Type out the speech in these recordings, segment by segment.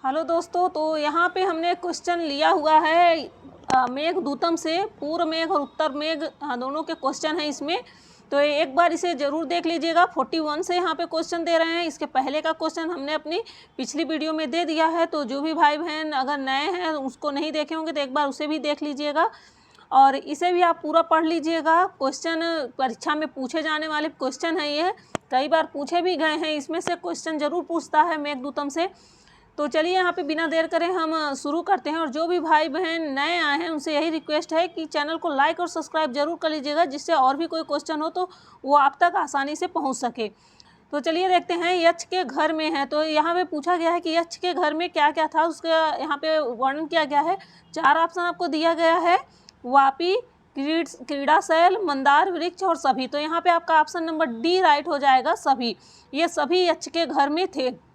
Hello दोस्तों, तो यहाँ पे हमने क्वेश्चन लिया हुआ है मेघदूतम से। पूर्व मेघ और उत्तर मेघ दोनों के क्वेश्चन हैं इसमें, तो एक बार इसे ज़रूर देख लीजिएगा। 41 से यहाँ पे क्वेश्चन दे रहे हैं। इसके पहले का क्वेश्चन हमने अपनी पिछली वीडियो में दे दिया है, तो जो भी भाई बहन अगर नए हैं उसको नहीं देखे होंगे तो एक बार उसे भी देख लीजिएगा और इसे भी आप पूरा पढ़ लीजिएगा। क्वेश्चन परीक्षा में पूछे जाने वाले क्वेश्चन है, ये कई बार पूछे भी गए हैं। इसमें से क्वेश्चन ज़रूर पूछता है मेघदूतम से। तो चलिए यहाँ पे बिना देर करे हम शुरू करते हैं। और जो भी भाई बहन नए आए हैं उनसे यही रिक्वेस्ट है कि चैनल को लाइक और सब्सक्राइब जरूर कर लीजिएगा, जिससे और भी कोई क्वेश्चन हो तो वो आप तक आसानी से पहुँच सके। तो चलिए देखते हैं। यक्ष के घर में है, तो यहाँ पे पूछा गया है कि यक्ष के घर में क्या क्या था, उसका यहाँ पे वर्णन किया गया है। 4 ऑप्शन आपको दिया गया है, वापी, क्रीड़ाशैल, मंदार वृक्ष और सभी। तो यहाँ पे आपका ऑप्शन नंबर डी राइट हो जाएगा, सभी। ये सभी यक्ष के घर में थे।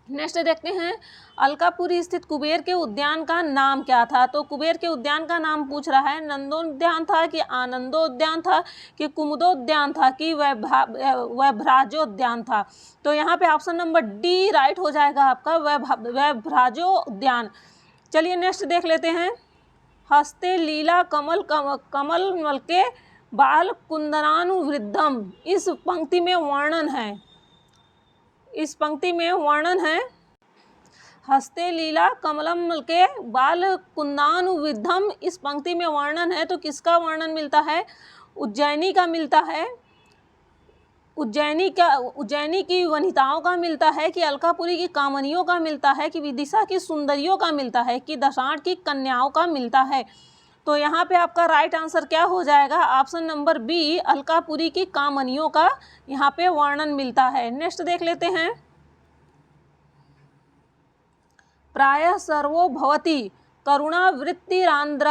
नेक्स्ट देखते हैं, अलकापुरी स्थित कुबेर के उद्यान का नाम क्या था। तो कुबेर के उद्यान का नाम पूछ रहा है। नंदोद्यान था कि आनंदोद्यान था कि कुमुदोद्यान था कि वैभराजोद्यान था। तो यहाँ पे ऑप्शन नंबर डी राइट हो जाएगा आपका, वैभराजोद्यान। चलिए नेक्स्ट देख लेते हैं। हस्ते लीला कमल मल के बाल कुंदनानुवृद्धम, इस पंक्ति में वर्णन है। इस पंक्ति में वर्णन है, हस्ते लीला कमलम के बाल कुंदानुविद्धम, इस पंक्ति में वर्णन है। तो किसका वर्णन मिलता है? उज्जैनी का मिलता है। उज्जैनी की वनिताओं का मिलता है कि अलकापुरी की कामनियों का मिलता है कि विदिशा की सुंदरियों का मिलता है कि दशाण की कन्याओं का मिलता है। तो यहाँ पे आपका राइट आंसर क्या हो जाएगा? ऑप्शन नंबर बी, अलकापुरी की कामनियों का यहाँ पे वर्णन मिलता है। नेक्स्ट देख लेते हैं। प्रायः सर्वो भवति करुणावृत्ति रांद्र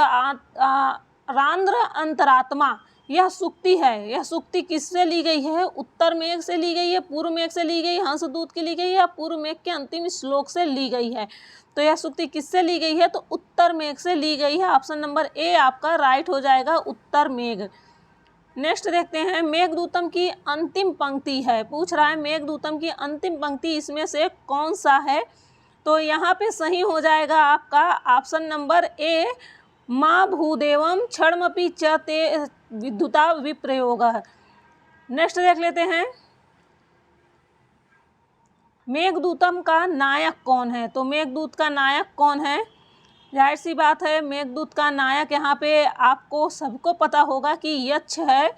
अंतरात्मा, यह सूक्ति है। यह सूक्ति किससे ली गई है? उत्तर मेघ से ली गई है, पूर्व मेघ से ली गई है, हंसदूत की ली गई है या पूर्व मेघ के अंतिम श्लोक से ली गई है? तो यह सूक्ति किससे ली गई है? तो उत्तर मेघ से ली गई है। ऑप्शन नंबर ए आपका राइट हो जाएगा, उत्तर मेघ। नेक्स्ट देखते हैं, मेघदूतम की अंतिम पंक्ति है। पूछ रहा है मेघदूतम की अंतिम पंक्ति इसमें से कौन सा है? तो यहाँ पे सही हो जाएगा आपका ऑप्शन नंबर ए, माँ भूदेवम क्षणमपि च ते विद्युता विप्रयोग। नेक्स्ट देख लेते हैं, मेघदूतम का नायक कौन है? तो मेघदूत का नायक कौन है? जाहिर सी बात है, मेघदूत का नायक यहाँ पे आपको सबको पता होगा कि यक्ष है।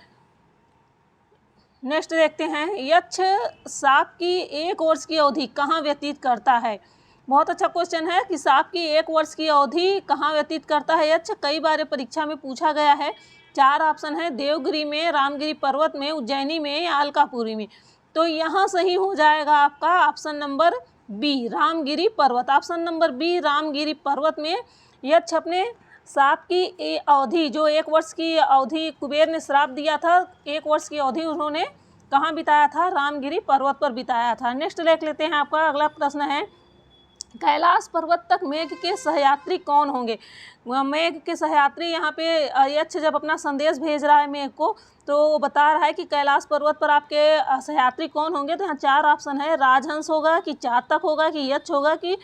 नेक्स्ट देखते हैं, यक्ष सांप की 1 वर्ष की अवधि कहाँ व्यतीत करता है? बहुत अच्छा क्वेश्चन है कि सांप की 1 वर्ष की अवधि कहाँ व्यतीत करता है यक्ष। कई बार परीक्षा में पूछा गया है। 4 ऑप्शन है, देवगिरी में, रामगिरी पर्वत में, उज्जैनी में या अलकापुरी में। तो यहाँ सही हो जाएगा आपका ऑप्शन नंबर बी, रामगिरी पर्वत। ऑप्शन नंबर बी, रामगिरी पर्वत में यक्ष अपने सांप की अवधि, जो 1 वर्ष की अवधि कुबेर ने श्राप दिया था, 1 वर्ष की अवधि उन्होंने कहाँ बिताया था? रामगिरी पर्वत पर बिताया था। नेक्स्ट देख लेते हैं। आपका अगला प्रश्न है, कैलाश पर्वत तक मेघ के सहयात्री कौन होंगे? मेघ के सहयात्री यहाँ पे यक्ष जब अपना संदेश भेज रहा है मेघ को, तो बता रहा है कि कैलाश पर्वत पर आपके सहयात्री कौन होंगे। तो यहाँ 4 ऑप्शन है, राजहंस होगा कि चातक होगा कि यक्ष होगा कि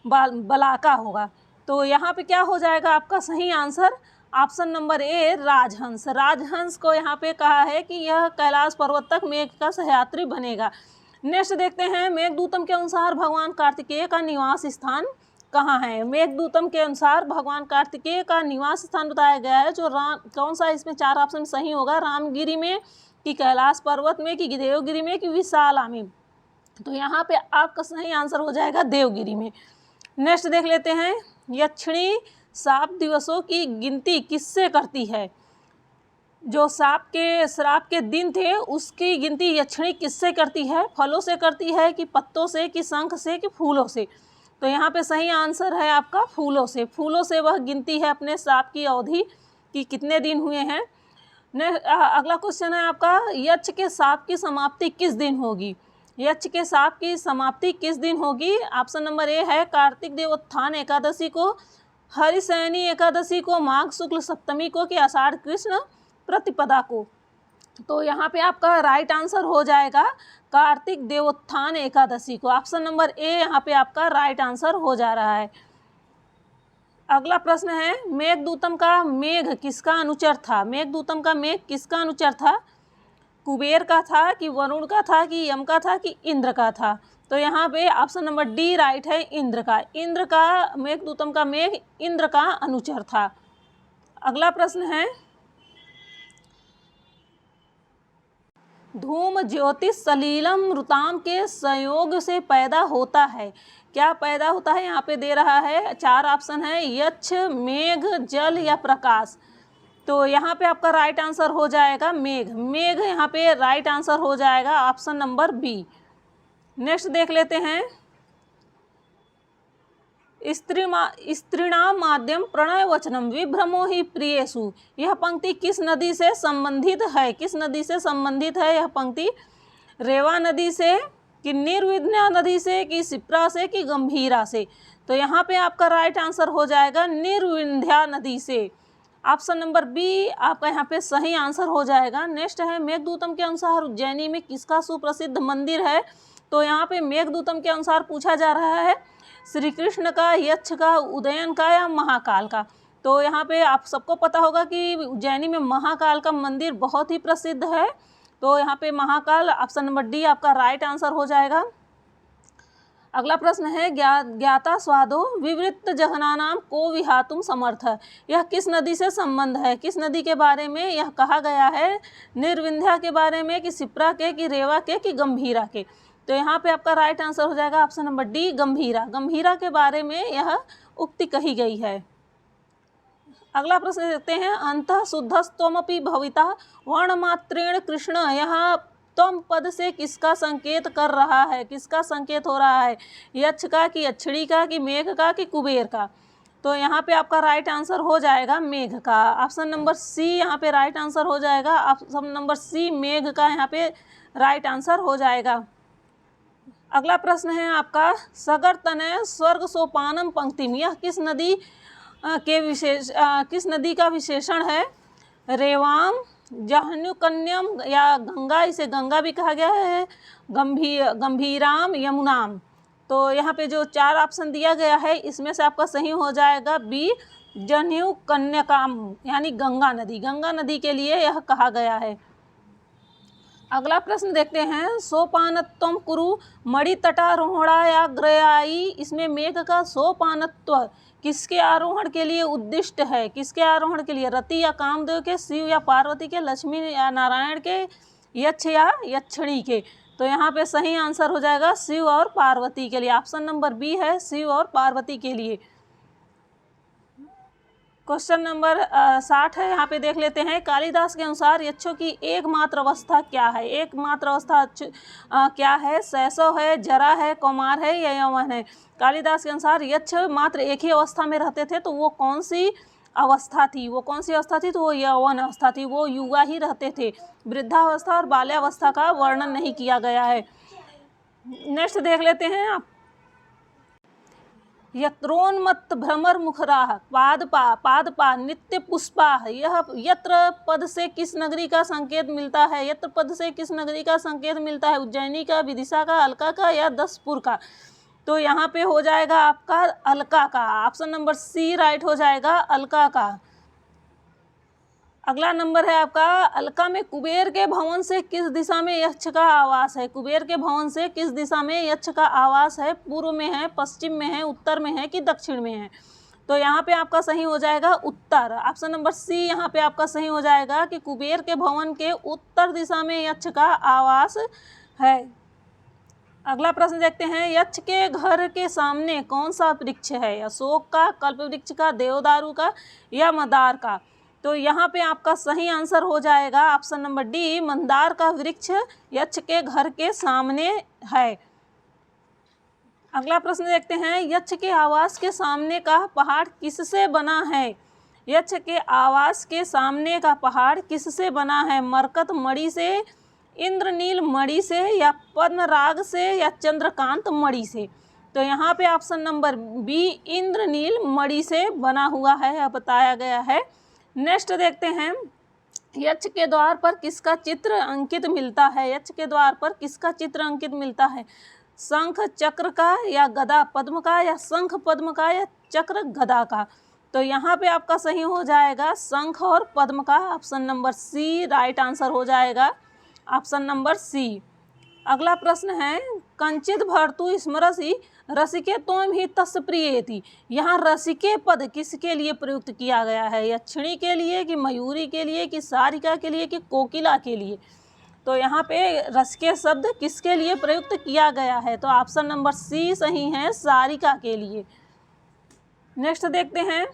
बलाका होगा। तो यहाँ पे क्या हो जाएगा आपका सही आंसर? ऑप्शन नंबर ए, राजहंस। राजहंस को यहाँ पे कहा है कि यह कैलाश पर्वत तक मेघ का सहयात्री बनेगा। नेक्स्ट देखते हैं, मेघदूतम के अनुसार भगवान कार्तिकेय का निवास स्थान कहाँ है? मेघदूतम के अनुसार भगवान कार्तिकेय का निवास स्थान बताया गया है, जो कौन सा इसमें 4 ऑप्शन सही होगा? रामगिरी में कि कैलाश पर्वत में कि देवगिरी में कि विशाला में? तो यहाँ पे आपका सही आंसर हो जाएगा देवगिरी में। नेक्स्ट देख लेते हैं, यक्षिणी श्राप दिवसों की गिनती किससे करती है? जो श्राप के दिन थे उसकी गिनती यक्षिणी किससे करती है? फलों से करती है कि पत्तों से कि शंख से कि फूलों से? तो यहाँ पे सही आंसर है आपका फूलों से। फूलों से वह गिनती है अपने श्राप की अवधि कि कितने दिन हुए हैं। अगला क्वेश्चन है आपका, यक्ष के श्राप की समाप्ति किस दिन होगी? यक्ष के श्राप की समाप्ति किस दिन होगी? ऑप्शन नंबर ए है, कार्तिक देवोत्थान एकादशी को, हरिशयनी एकादशी को, माघ शुक्ल सप्तमी को कि आषाढ़ कृष्ण प्रतिपदा को? तो यहाँ पे आपका राइट आंसर हो जाएगा कार्तिक देवोत्थान एकादशी को। ऑप्शन नंबर ए यहाँ पे आपका राइट आंसर हो जा रहा है। अगला प्रश्न है, मेघदूतम का मेघ किसका अनुचर था? मेघदूतम का मेघ किसका अनुचर था? कुबेर का था कि वरुण का था कि यम का था कि इंद्र का था? तो यहाँ पे ऑप्शन नंबर डी राइट है, इंद्र का। इंद्र का, मेघदूतम का मेघ इंद्र का अनुचर था। अगला प्रश्न है, धूम ज्योतिष सलीलम रुताम के संयोग से पैदा होता है। क्या पैदा होता है? यहाँ पे दे रहा है, 4 ऑप्शन है, यक्ष, मेघ, जल या प्रकाश। तो यहाँ पे आपका राइट आंसर हो जाएगा मेघ। मेघ यहाँ पे राइट आंसर हो जाएगा, ऑप्शन नंबर बी। नेक्स्ट देख लेते हैं, स्त्रीणाम माध्यम प्रणय वचनम विभ्रमो ही प्रियेषु। यह पंक्ति किस नदी से संबंधित है? किस नदी से संबंधित है यह पंक्ति? रेवा नदी से कि निर्विद्या नदी से कि शिप्रा से कि गंभीरा से? तो यहाँ पे आपका राइट आंसर हो जाएगा निर्विंध्या नदी से। ऑप्शन नंबर बी आपका यहाँ पे सही आंसर हो जाएगा। नेक्स्ट है, मेघदूतम के अनुसार उज्जैनी में किसका सुप्रसिद्ध मंदिर है? तो यहाँ पे मेघदूतम के अनुसार पूछा जा रहा है श्री कृष्ण का, यक्ष का, उदयन का या महाकाल का? तो यहाँ पे आप सबको पता होगा कि उज्जैनी में महाकाल का मंदिर बहुत ही प्रसिद्ध है। तो यहाँ पे महाकाल, ऑप्शन नंबर डी आपका राइट आंसर हो जाएगा। अगला प्रश्न है, ज्ञाता स्वादो विवृत्त जघनानाम को विहातुम समर्थ। यह किस नदी से संबंध है? किस नदी के बारे में यह कहा गया है? निर्विंध्या के बारे में कि शिप्रा के कि रेवा के कि गंभीरा के? तो यहाँ पे आपका राइट आंसर हो जाएगा ऑप्शन नंबर डी गंभीरा। गंभीरा के बारे में यह उक्ति कही गई है। अगला प्रश्न देखते हैं, अंतः शुद्धस्त्वमपि भविता वर्णमात्रेण कृष्ण। यह त्वम पद से किसका संकेत कर रहा है? किसका संकेत हो रहा है? यक्ष का कि यक्षिणी का कि मेघ का कि कुबेर का? तो यहाँ पे आपका राइट आंसर हो जाएगा मेघ का। ऑप्शन नंबर सी यहाँ पे राइट आंसर हो जाएगा। ऑप्शन नंबर सी मेघ का यहाँ पे राइट आंसर हो जाएगा। अगला प्रश्न है आपका, सगर तनय स्वर्ग सोपानम पंक्तिम। यह किस नदी किस नदी का विशेषण है? रेवाम, जहन्युकन्यम या गंगा, इसे गंगा भी कहा गया है, गंभीराम, यमुनाम। तो यहाँ पे जो 4 ऑप्शन दिया गया है इसमें से आपका सही हो जाएगा बी जहन्युकन्यकाम, यानी गंगा नदी। गंगा नदी के लिए यह कहा गया है। अगला प्रश्न देखते हैं, सोपानत्वम कुरु मणितटारोहणायाग्रयायी। इसमें मेघ का सोपानत्व किसके आरोहण के लिए उद्दिष्ट है? किसके आरोहण के लिए? रति या कामदेव के, शिव या पार्वती के, लक्ष्मी या नारायण के, यक्ष या यक्षिणी के? तो यहाँ पे सही आंसर हो जाएगा शिव और पार्वती के लिए। ऑप्शन नंबर बी है, शिव और पार्वती के लिए। क्वेश्चन नंबर 60 है, यहाँ पे देख लेते हैं, कालिदास के अनुसार यक्षों की एकमात्र अवस्था क्या है? एकमात्र अवस्था क्या है? शैशव है, जरा है, कौमार है या यौवन है? कालिदास के अनुसार यक्ष मात्र एक ही अवस्था में रहते थे, तो वो कौन सी अवस्था थी? वो कौन सी अवस्था थी? तो वो यौवन अवस्था थी। वो युवा ही रहते थे। वृद्धावस्था और बाल्यावस्था का वर्णन नहीं किया गया है। नेक्स्ट देख लेते हैं आप, यत्रोन्मत्त भ्रमर मुखराह पादपा नित्य पुष्पा। यह यत्र पद से किस नगरी का संकेत मिलता है? यत्र पद से किस नगरी का संकेत मिलता है? उज्जैनी का, विदिशा का, अलका का या दसपुर का? तो यहाँ पे हो जाएगा आपका अलका का। ऑप्शन नंबर सी राइट हो जाएगा, अलका का। अगला नंबर है आपका, अलका में कुबेर के भवन से किस दिशा में यक्ष का आवास है? कुबेर के भवन से किस दिशा में यक्ष का आवास है? पूर्व में है, पश्चिम में है, उत्तर में है कि दक्षिण में है? तो यहाँ पे आपका सही हो जाएगा उत्तर। ऑप्शन नंबर सी यहाँ पे आपका सही हो जाएगा कि कुबेर के भवन के उत्तर दिशा में यक्ष का आवास है। अगला प्रश्न देखते हैं, यक्ष के घर के सामने कौन सा वृक्ष है? अशोक का, कल्प वृक्ष का, देवदारू का या मंदार का? तो यहाँ पे आपका सही आंसर हो जाएगा ऑप्शन नंबर डी, मंदार का वृक्ष यक्ष के घर के सामने है। अगला प्रश्न देखते हैं, यक्ष के आवास के सामने का पहाड़ किससे बना है? यक्ष के आवास के सामने का पहाड़ किससे बना है? मरकत मणि से, इंद्रनील मणि से या पद्मराग से या चंद्रकांत मणि से? तो यहाँ पे ऑप्शन नंबर बी इंद्रनील मणि से बना हुआ है, बताया गया है। नेक्स्ट देखते हैं, यक्ष के द्वार पर किसका चित्र अंकित मिलता है? यक्ष के द्वार पर किसका चित्र अंकित मिलता है? शंख चक्र का या गदा पद्म का या शंख पद्म का या चक्र गदा का? तो यहाँ पे आपका सही हो जाएगा शंख और पद्म का। Option number C right answer हो जाएगा, ऑप्शन नंबर सी। अगला प्रश्न है कंचित भर्तु स्मरसि रसिके त्वं ही तस् प्रियेति। यहाँ रसिके पद किसके लिए प्रयुक्त किया गया है? यक्षिणी के लिए कि मयूरी के लिए कि सारिका के लिए कि कोकिला के लिए? तो यहाँ पे रसिके शब्द किसके लिए प्रयुक्त किया गया है? तो ऑप्शन नंबर सी सही है, सारिका के लिए। नेक्स्ट देखते हैं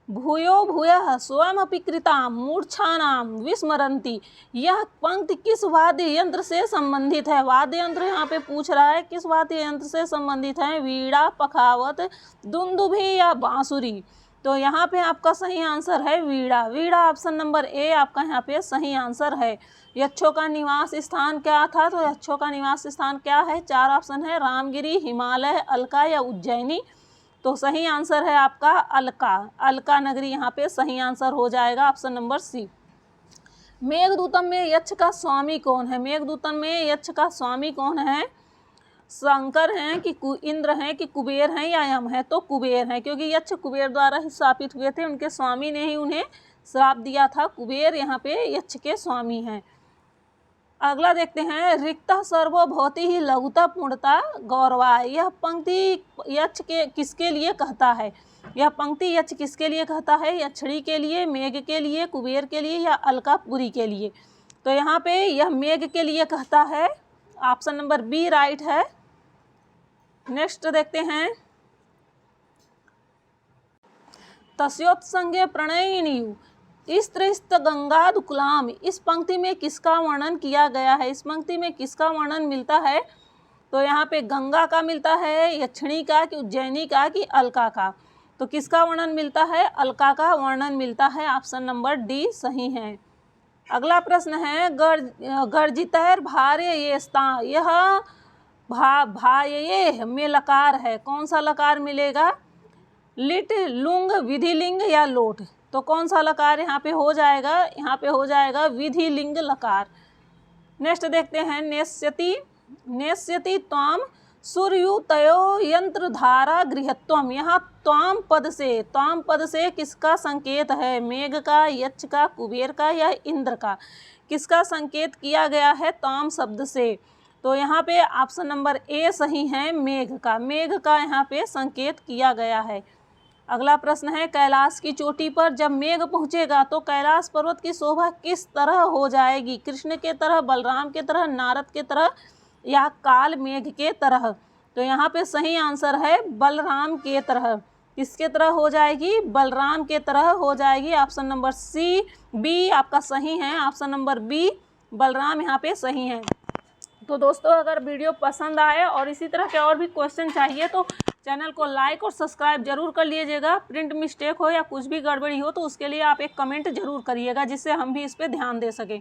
भूयो भूयः स्वयमपि कृतां मूर्छानां विस्मरन्ति। यह पंक्ति किस वाद्य यंत्र से संबंधित है? वाद्य यंत्र यहाँ पे पूछ रहा है, किस वाद्य यंत्र से संबंधित है? वीणा, पखावत, दुंदुभी या बांसुरी? तो यहाँ पे आपका सही आंसर है वीणा। वीणा ऑप्शन नंबर ए आपका यहाँ पे सही आंसर है। यक्षों का निवास स्थान क्या था? तो यक्षों का निवास स्थान क्या है? 4 ऑप्शन है, रामगिरी, हिमालय, अलका या उज्जैनी। तो सही आंसर है आपका अलका। अलका नगरी यहाँ पे सही आंसर हो जाएगा, ऑप्शन नंबर सी। मेघदूतम में यक्ष का स्वामी कौन है? मेघदूतम में यक्ष का स्वामी कौन है? शंकर हैं कि इंद्र हैं कि कुबेर हैं या यम है? तो कुबेर हैं, क्योंकि यक्ष कुबेर द्वारा ही शापित हुए थे, उनके स्वामी ने ही उन्हें श्राप दिया था। कुबेर यहाँ पे यक्ष के स्वामी हैं। अगला देखते हैं रिक्तः सर्वो भवति ही लघुता पूर्णता गौरवाय। यह पंक्ति यक्ष के किसके लिए कहता है? यह पंक्ति यक्ष किसके लिए कहता है? यक्षिणी के लिए, मेघ के लिए, कुबेर के लिए या अलकापुरी के लिए? तो यहाँ पे यह मेघ के लिए कहता है, ऑप्शन नंबर बी राइट है। नेक्स्ट देखते हैं तस्योत्संगे प्रणयिनीयु स्त्रीस्त गंगादुकुलाम। इस पंक्ति में किसका वर्णन किया गया है? इस पंक्ति में किसका वर्णन मिलता है? तो यहाँ पे गंगा का मिलता है, यक्षिणी का कि उज्जैनी का कि अलका का? तो किसका वर्णन मिलता है? अलका का वर्णन मिलता है, ऑप्शन नंबर डी सही है। अगला प्रश्न है गर्जितैर भार्य ये स्ता। यह भाये में लकार है, कौन सा लकार मिलेगा? लिट, लुंग, विधिलिंग या लोट? तो कौन सा लकार यहाँ पे हो जाएगा? यहाँ पे हो जाएगा विधिलिंग लकार। नेक्स्ट देखते हैं नेस्यति नेस्यति त्वाम सूर्युतयो यंत्रधारा गृहत्वम। यहाँ त्वाम पद से किसका संकेत है? मेघ का, यक्ष का, कुबेर का या इंद्र का? किसका संकेत किया गया है त्वाम शब्द से? तो यहाँ पे ऑप्शन नंबर ए सही है, मेघ का। मेघ का यहाँ पे संकेत किया गया है। अगला प्रश्न है कैलाश की चोटी पर जब मेघ पहुँचेगा तो कैलाश पर्वत की शोभा किस तरह हो जाएगी? कृष्ण के तरह, बलराम के तरह, नारद के तरह या काल मेघ के तरह? तो यहाँ पे सही आंसर है बलराम के तरह। किसके तरह हो जाएगी? बलराम के तरह हो जाएगी। ऑप्शन नंबर सी बी आपका सही है, ऑप्शन नंबर बी बलराम यहाँ पे सही है। तो दोस्तों अगर वीडियो पसंद आए और इसी तरह के और भी क्वेश्चन चाहिए तो चैनल को लाइक और सब्सक्राइब जरूर कर लीजिएगा। प्रिंट मिस्टेक हो या कुछ भी गड़बड़ी हो तो उसके लिए आप एक कमेंट जरूर करिएगा, जिससे हम भी इस पर ध्यान दे सकें।